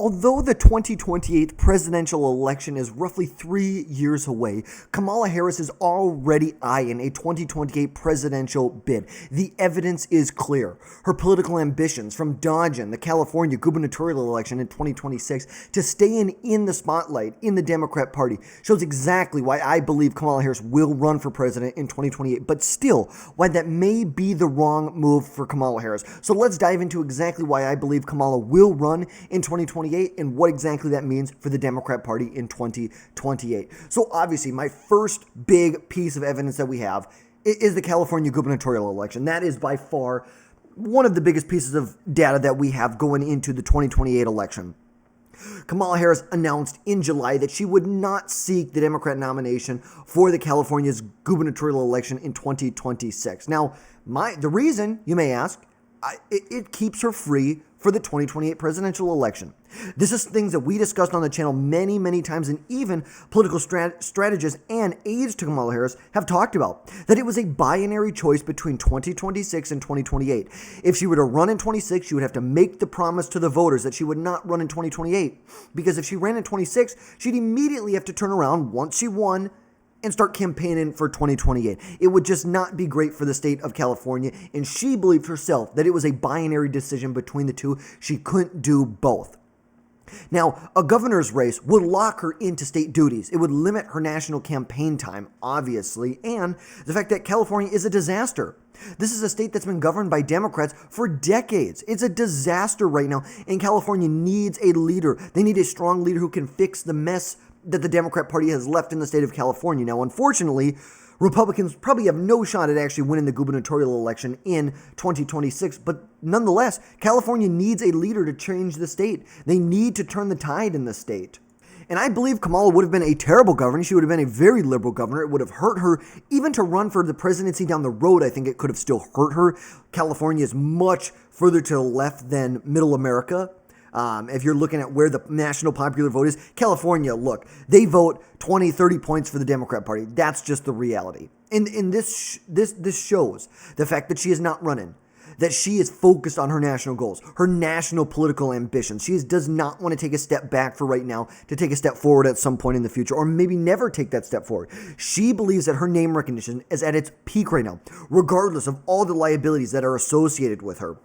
Although the 2028 presidential election is roughly 3 years away, Kamala Harris is already eyeing a 2028 presidential bid. The evidence is clear. Her political ambitions, from dodging the California gubernatorial election in 2026 to staying in the spotlight in the Democrat Party, shows exactly why I believe Kamala Harris will run for president in 2028, but still, why that may be the wrong move for Kamala Harris. So let's dive into exactly why I believe Kamala will run in 2028 and what exactly that means for the Democrat Party in 2028. So obviously, my first big piece of evidence that we have is the California gubernatorial election. That is by far one of the biggest pieces of data that we have going into the 2028 election. Kamala Harris announced in July that she would not seek the Democrat nomination for the California's gubernatorial election in 2026. Now, the reason, you may ask, it keeps her free for the 2028 presidential election. This is things that we discussed on the channel many, many times, and even political strategists and aides to Kamala Harris have talked about, that it was a binary choice between 2026 and 2028. If she were to run in 26, she would have to make the promise to the voters that she would not run in 2028, because if she ran in 26, she'd immediately have to turn around once she won and start campaigning for 2028. It would just not be great for the state of California, and she believed herself that it was a binary decision between the two. She couldn't do both. Now, a governor's race would lock her into state duties. It would limit her national campaign time, obviously, and the fact that California is a disaster. This is a state that's been governed by Democrats for decades. It's a disaster right now, and California needs a leader. They need a strong leader who can fix the mess that the Democrat Party has left in the state of California. Now, unfortunately, Republicans probably have no shot at actually winning the gubernatorial election in 2026, but nonetheless, California needs a leader to change the state. They need to turn the tide in the state. And I believe Kamala would have been a terrible governor. She would have been a very liberal governor. It would have hurt her. Even to run for the presidency down the road, I think it could have still hurt her. California is much further to the left than middle America. If you're looking at where the national popular vote is, California, look, they vote 20, 30 points for the Democrat Party. That's just the reality. And this shows the fact that she is not running, that she is focused on her national goals, her national political ambitions. She does not want to take a step back for right now to take a step forward at some point in the future, or maybe never take that step forward. She believes that her name recognition is at its peak right now, regardless of all the liabilities that are associated with her.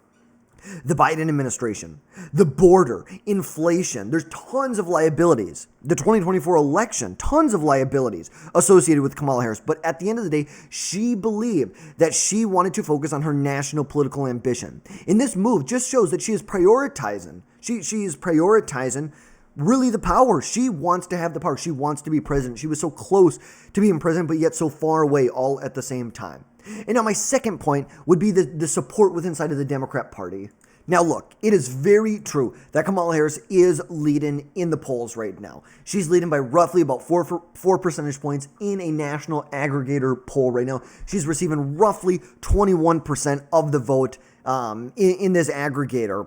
The Biden administration, the border, inflation, there's tons of liabilities. The 2024 election, tons of liabilities associated with Kamala Harris. But at the end of the day, she believed that she wanted to focus on her national political ambition. And this move just shows that she is prioritizing. She is prioritizing really the power. She wants to have the power. She wants to be president. She was so close to being president, but yet so far away all at the same time. And now my second point would be the support within inside of the Democrat Party. Now look, it is very true that Kamala Harris is leading in the polls right now. She's leading by roughly about 4 percentage points in a national aggregator poll right now. She's receiving roughly 21% of the vote in this aggregator.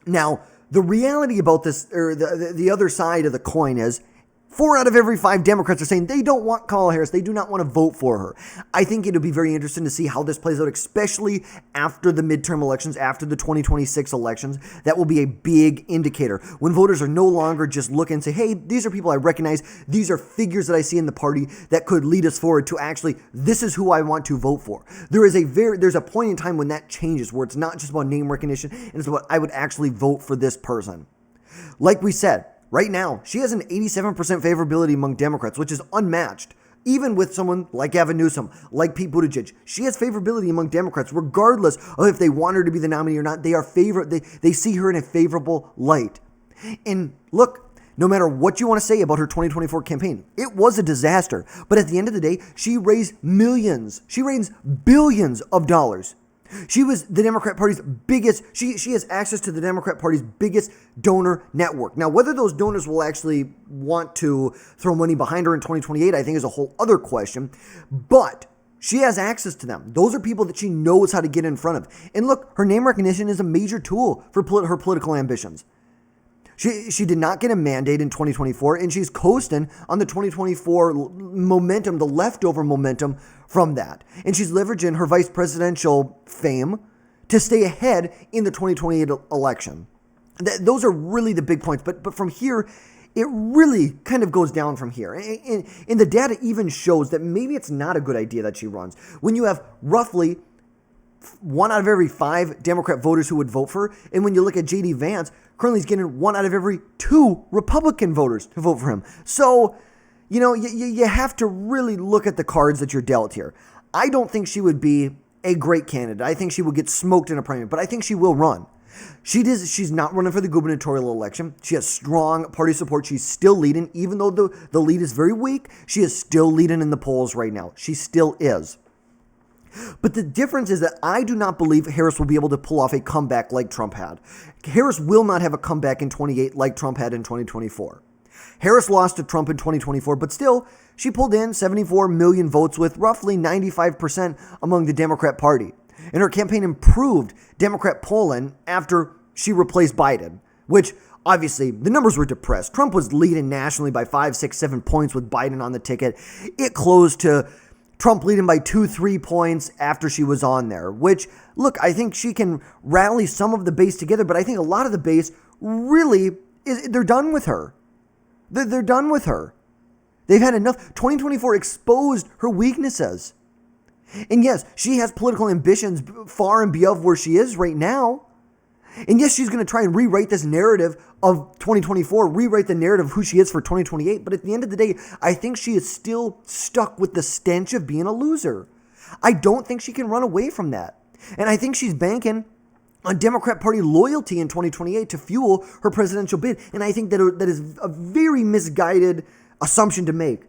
Now, the reality about this, or the other side of the coin, is 4 out of every 5 Democrats are saying they don't want Kamala Harris. They do not want to vote for her. I think it'll be very interesting to see how this plays out, especially after the midterm elections, after the 2026 elections. That will be a big indicator when voters are no longer just looking and say, hey, these are people I recognize. These are figures that I see in the party that could lead us forward to actually, this is who I want to vote for. There's a point in time when that changes, where it's not just about name recognition, and it's about, I would actually vote for this person. Like we said, right now, she has an 87% favorability among Democrats, which is unmatched. Even with someone like Gavin Newsom, like Pete Buttigieg, she has favorability among Democrats, regardless of if they want her to be the nominee or not. They see her in a favorable light. And look, no matter what you want to say about her 2024 campaign, it was a disaster. But at the end of the day, she raised millions. She raised billions of dollars. She was the Democrat Party's biggest, she has access to the Democrat Party's biggest donor network. Now, whether those donors will actually want to throw money behind her in 2028, I think is a whole other question. But she has access to them. Those are people that she knows how to get in front of. And look, her name recognition is a major tool for her political ambitions. She did not get a mandate in 2024, and she's coasting on the 2024 momentum, the leftover momentum from that. And she's leveraging her vice presidential fame to stay ahead in the 2028 election. Those are really the big points. But from here, it really kind of goes down from here. And the data even shows that maybe it's not a good idea that she runs. When you have roughly 1 out of every 5 Democrat voters who would vote for her, and when you look at J.D. Vance, currently he's getting 1 out of every 2 Republican voters to vote for him. So, you have to really look at the cards that you're dealt here. I don't think she would be a great candidate. I think she would get smoked in a primary, but I think she will run. She's not running for the gubernatorial election. She has strong party support. She's still leading, even though the lead is very weak. She is still leading in the polls right now. She still is. But the difference is that I do not believe Harris will be able to pull off a comeback like Trump had. Harris will not have a comeback in 2028 like Trump had in 2024. Harris lost to Trump in 2024, but still, she pulled in 74 million votes with roughly 95% among the Democrat Party. And her campaign improved Democrat polling after she replaced Biden, which obviously the numbers were depressed. Trump was leading nationally by 5, 6, 7 points with Biden on the ticket. It closed to Trump leading by 2, 3 points after she was on there, which, look, I think she can rally some of the base together, but I think a lot of the base really, they're done with her. They're done with her. They've had enough. 2024 exposed her weaknesses. And yes, she has political ambitions far and beyond where she is right now. And yes, she's going to try and rewrite this narrative of 2024, rewrite the narrative of who she is for 2028. But at the end of the day, I think she is still stuck with the stench of being a loser. I don't think she can run away from that. And I think she's banking on Democrat Party loyalty in 2028 to fuel her presidential bid. And I think that is a very misguided assumption to make,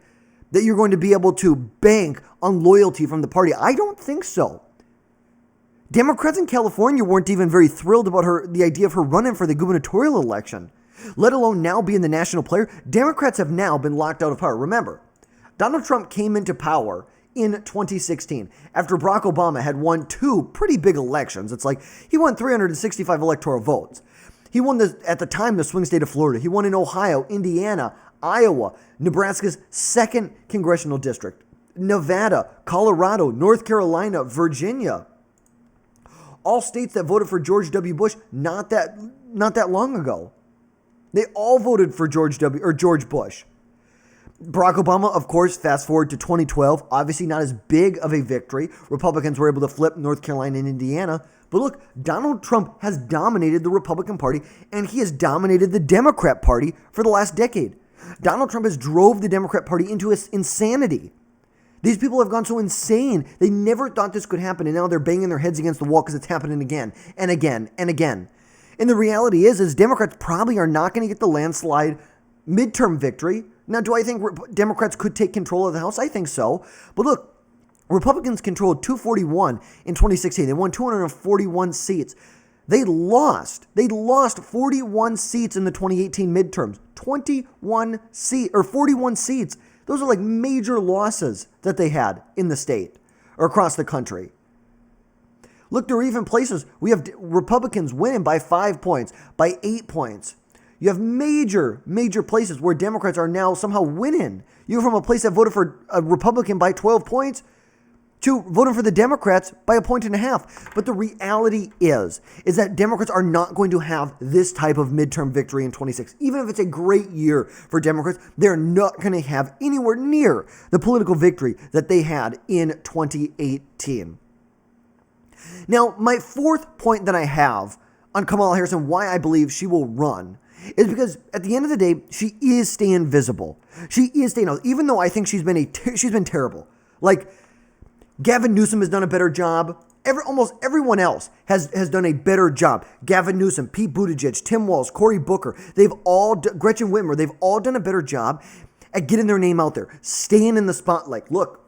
that you're going to be able to bank on loyalty from the party. I don't think so. Democrats in California weren't even very thrilled about the idea of her running for the gubernatorial election, let alone now being the national player. Democrats have now been locked out of power. Remember, Donald Trump came into power in 2016 after Barack Obama had won 2 pretty big elections. It's like he won 365 electoral votes. He won, at the time, the swing state of Florida. He won in Ohio, Indiana, Iowa, Nebraska's 2nd congressional district, Nevada, Colorado, North Carolina, Virginia. All states that voted for George W. Bush not that long ago. They all voted for George Bush. Barack Obama, of course, fast forward to 2012, obviously not as big of a victory. Republicans were able to flip North Carolina and Indiana. But look, Donald Trump has dominated the Republican Party, and he has dominated the Democrat Party for the last decade. Donald Trump has drove the Democrat Party into insanity. These people have gone so insane. They never thought this could happen, and now they're banging their heads against the wall because it's happening again and again and again. And the reality is Democrats probably are not going to get the landslide midterm victory. Now, do I think Democrats could take control of the House? I think so. But look, Republicans controlled 241 in 2016. They won 241 seats. They lost 41 seats in the 2018 midterms. 41 seats. Those are like major losses that they had in the state or across the country. Look, there are even places we have Republicans winning by 5 points, by 8 points. You have major places where Democrats are now somehow winning. You go from a place that voted for a Republican by 12 points to voting for the Democrats by 1.5 points. But the reality is that Democrats are not going to have this type of midterm victory in 2026. Even if it's a great year for Democrats, they're not going to have anywhere near the political victory that they had in 2018. Now, my 4th point that I have on Kamala Harris and why I believe she will run is because at the end of the day, she is staying visible. She is staying out, even though I think she's been terrible. Like, Gavin Newsom has done a better job. Almost everyone else has done a better job. Gavin Newsom, Pete Buttigieg, Tim Walz, Cory Booker, Gretchen Whitmer, they've all done a better job at getting their name out there, staying in the spotlight. Look,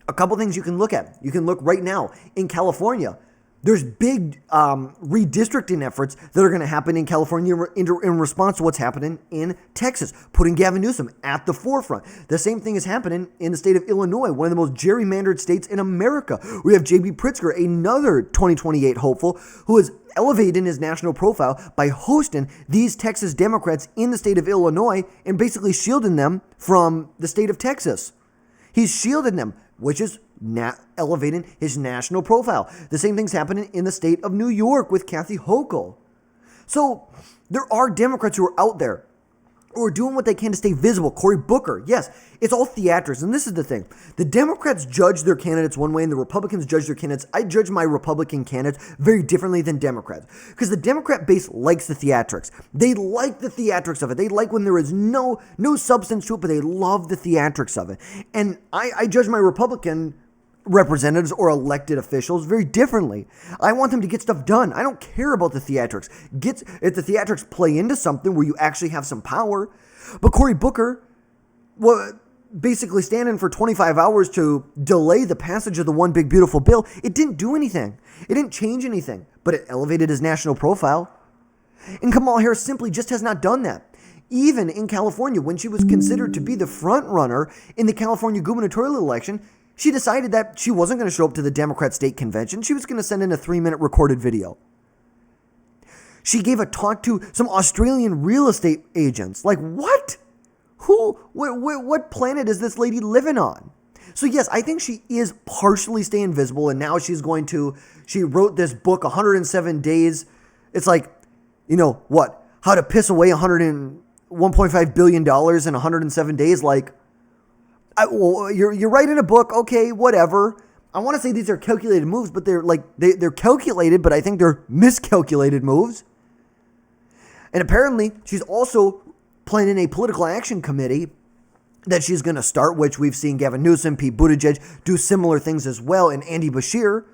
a couple things you can look at. You can look right now in California. There's big redistricting efforts that are going to happen in California in response to what's happening in Texas, putting Gavin Newsom at the forefront. The same thing is happening in the state of Illinois, one of the most gerrymandered states in America. We have J.B. Pritzker, another 2028 hopeful, who is elevating his national profile by hosting these Texas Democrats in the state of Illinois and basically shielding them from the state of Texas. He's shielding them, which is elevating his national profile. The same thing's happening in the state of New York with Kathy Hochul. So there are Democrats who are out there who are doing what they can to stay visible. Cory Booker, yes, it's all theatrics. And this is the thing. The Democrats judge their candidates one way and the Republicans judge their candidates. I judge my Republican candidates very differently than Democrats because the Democrat base likes the theatrics. They like the theatrics of it. They like when there is no substance to it, but they love the theatrics of it. And I judge my Republican representatives or elected officials very differently. I want them to get stuff done. I don't care about the theatrics. If the theatrics play into something where you actually have some power. But Cory Booker, well, basically standing for 25 hours to delay the passage of the one big beautiful bill, it didn't do anything. It didn't change anything, but it elevated his national profile. And Kamala Harris simply just has not done that. Even in California, when she was considered to be the front runner in the California gubernatorial election, she decided that she wasn't going to show up to the Democrat state convention. She was going to send in a 3-minute recorded video. She gave a talk to some Australian real estate agents. Like, what? What planet is this lady living on? So yes, I think she is partially staying visible, and now she wrote this book, 107 Days. It's like, how to piss away $1.5 billion in 107 days. Like, you're writing a book, okay, whatever. I want to say these are calculated moves, but they're calculated, but I think they're miscalculated moves. And apparently, she's also planning a political action committee that she's going to start, which we've seen Gavin Newsom, Pete Buttigieg do similar things as well, and Andy Bashir.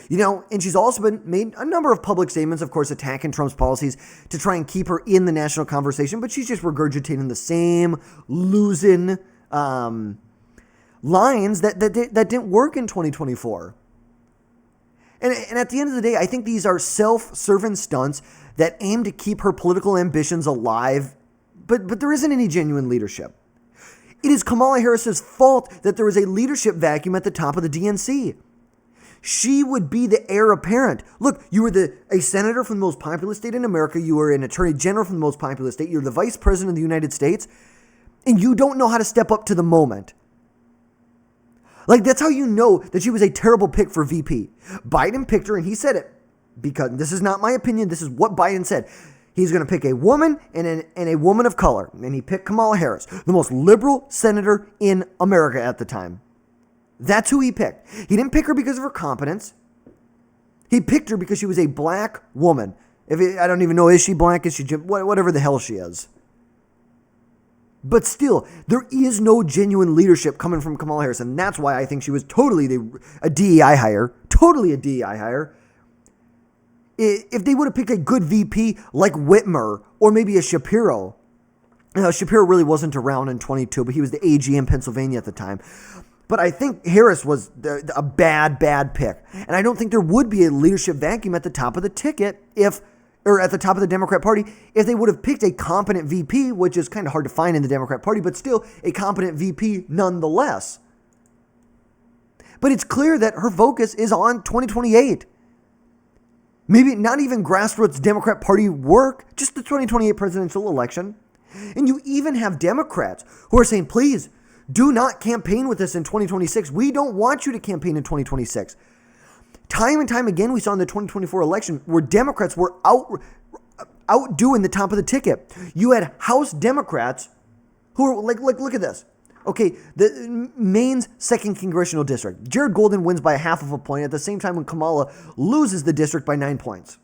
And she's also made a number of public statements, of course, attacking Trump's policies to try and keep her in the national conversation, but she's just regurgitating the same losing lines that didn't work in 2024. And at the end of the day, I think these are self-serving stunts that aim to keep her political ambitions alive, but there isn't any genuine leadership. It is Kamala Harris's fault that there is a leadership vacuum at the top of the DNC. She would be the heir apparent. Look, you were a senator from the most populous state in America. You were an attorney general from the most populous state. You're the vice president of the United States. And you don't know how to step up to the moment. Like, that's how you know that she was a terrible pick for VP. Biden picked her, and he said it. Because this is not my opinion. This is what Biden said. He's going to pick a woman and a woman of color. And he picked Kamala Harris, the most liberal senator in America at the time. That's who he picked. He didn't pick her because of her competence. He picked her because she was a black woman. I don't even know, is she black? Is she whatever the hell she is? But still, there is no genuine leadership coming from Kamala Harris, and that's why I think she was totally a DEI hire. Totally a DEI hire. If they would have picked a good VP like Whitmer or maybe a Shapiro. Shapiro really wasn't around in 22, but he was the AG in Pennsylvania at the time. But I think Harris was a bad pick. And I don't think there would be a leadership vacuum at the top of the ticket or at the top of the Democrat Party if they would have picked a competent VP, which is kind of hard to find in the Democrat Party, but still a competent VP nonetheless. But it's clear that her focus is on 2028. Maybe not even grassroots Democrat Party work, just the 2028 presidential election. And you even have Democrats who are saying, please, do not campaign with us in 2026. We don't want you to campaign in 2026. Time and time again, we saw in the 2024 election where Democrats were outdoing the top of the ticket. You had House Democrats who were like, look at this. Okay, the Maine's 2nd congressional district. Jared Golden wins by 1/2 a point at the same time when Kamala loses the district by 9 points.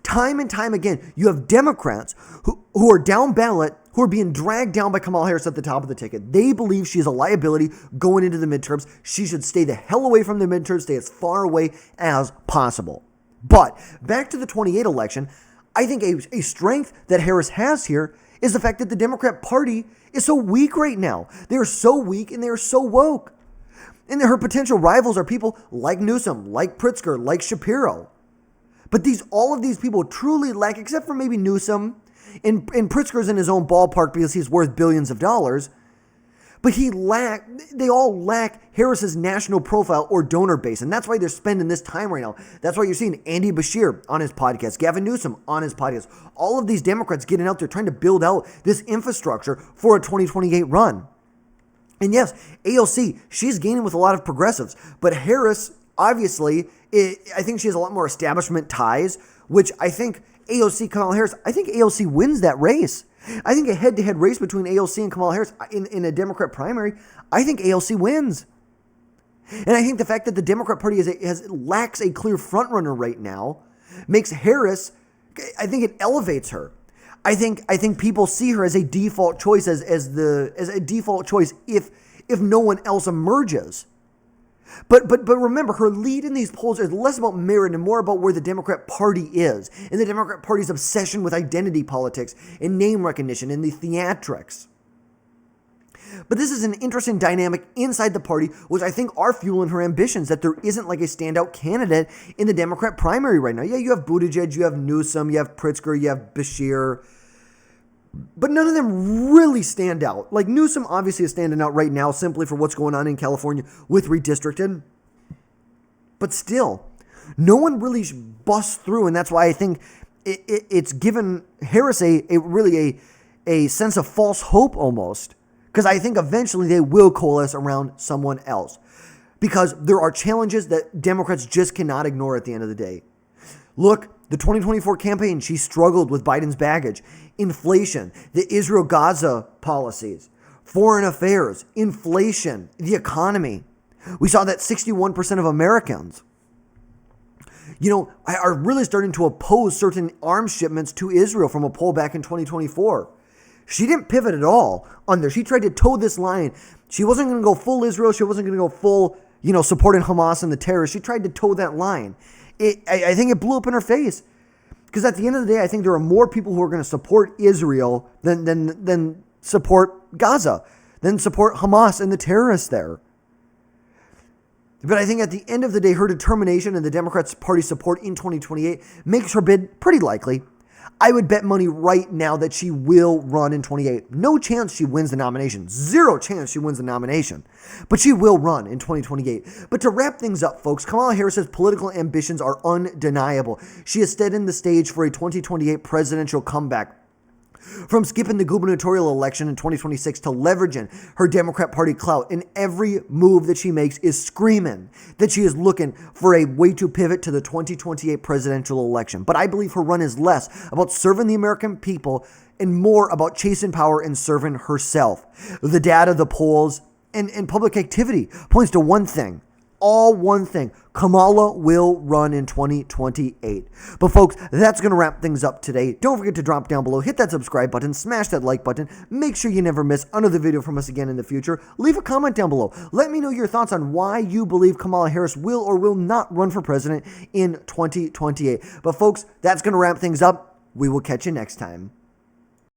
Time and time again, you have Democrats who are down ballot, who are being dragged down by Kamala Harris at the top of the ticket. They believe she's a liability going into the midterms. She should stay the hell away from the midterms, stay as far away as possible. But back to the 28 election, I think a strength that Harris has here is the fact that the Democrat Party is so weak right now. They are so weak and they are so woke. And her potential rivals are people like Newsom, like Pritzker, like Shapiro. But all of these people truly lack, except for maybe Newsom, and Pritzker's in his own ballpark because he's worth billions of dollars. But they all lack Harris's national profile or donor base. And that's why they're spending this time right now. That's why you're seeing Andy Bashir on his podcast, Gavin Newsom on his podcast. All of these Democrats getting out there trying to build out this infrastructure for a 2028 run. And yes, AOC, she's gaining with a lot of progressives. But Harris, obviously, I think she has a lot more establishment ties, which I think AOC Kamala Harris, I think AOC wins that race. I think a head-to-head race between AOC and Kamala Harris in a Democrat primary, I think AOC wins. And I think the fact that the Democrat Party lacks a clear frontrunner right now makes Harris, I think it elevates her. I think people see her as a default choice, as a default choice if no one else emerges. But remember, her lead in these polls is less about merit and more about where the Democrat Party is, and the Democrat Party's obsession with identity politics and name recognition and the theatrics. But this is an interesting dynamic inside the party, which I think are fueling her ambitions, that there isn't like a standout candidate in the Democrat primary right now. Yeah, you have Buttigieg, you have Newsom, you have Pritzker, you have Bashir, but none of them really stand out. Like Newsom obviously is standing out right now simply for what's going on in California with redistricting. But still, no one really busts through, and that's why I think it's given Harris a sense of false hope almost. Because I think eventually they will coalesce around someone else. Because there are challenges that Democrats just cannot ignore at the end of the day. Look, the 2024 campaign, she struggled with Biden's baggage. Inflation, the Israel-Gaza policies, foreign affairs, inflation, the economy. We saw that 61% of Americans, are really starting to oppose certain arms shipments to Israel from a poll back in 2024. She didn't pivot at all on there. She tried to toe this line. She wasn't going to go full Israel. She wasn't going to go full, supporting Hamas and the terrorists. She tried to toe that line. I think it blew up in her face. Because at the end of the day, I think there are more people who are going to support Israel than support Gaza, than support Hamas and the terrorists there. But I think at the end of the day, her determination and the Democrats' party support in 2028 makes her bid pretty likely. I would bet money right now that she will run in 28. No chance she wins the nomination. Zero chance she wins the nomination. But she will run in 2028. But to wrap things up, folks, Kamala Harris's political ambitions are undeniable. She has set in the stage for a 2028 presidential comeback. From skipping the gubernatorial election in 2026 to leveraging her Democrat Party clout, and every move that she makes is screaming that she is looking for a way to pivot to the 2028 presidential election. But I believe her run is less about serving the American people and more about chasing power and serving herself. The data, the polls, and public activity points to one thing. All one thing. Kamala will run in 2028. But folks, that's going to wrap things up today. Don't forget to drop down below, hit that subscribe button, smash that like button. Make sure you never miss another video from us again in the future. Leave a comment down below. Let me know your thoughts on why you believe Kamala Harris will or will not run for president in 2028. But folks, that's going to wrap things up. We will catch you next time.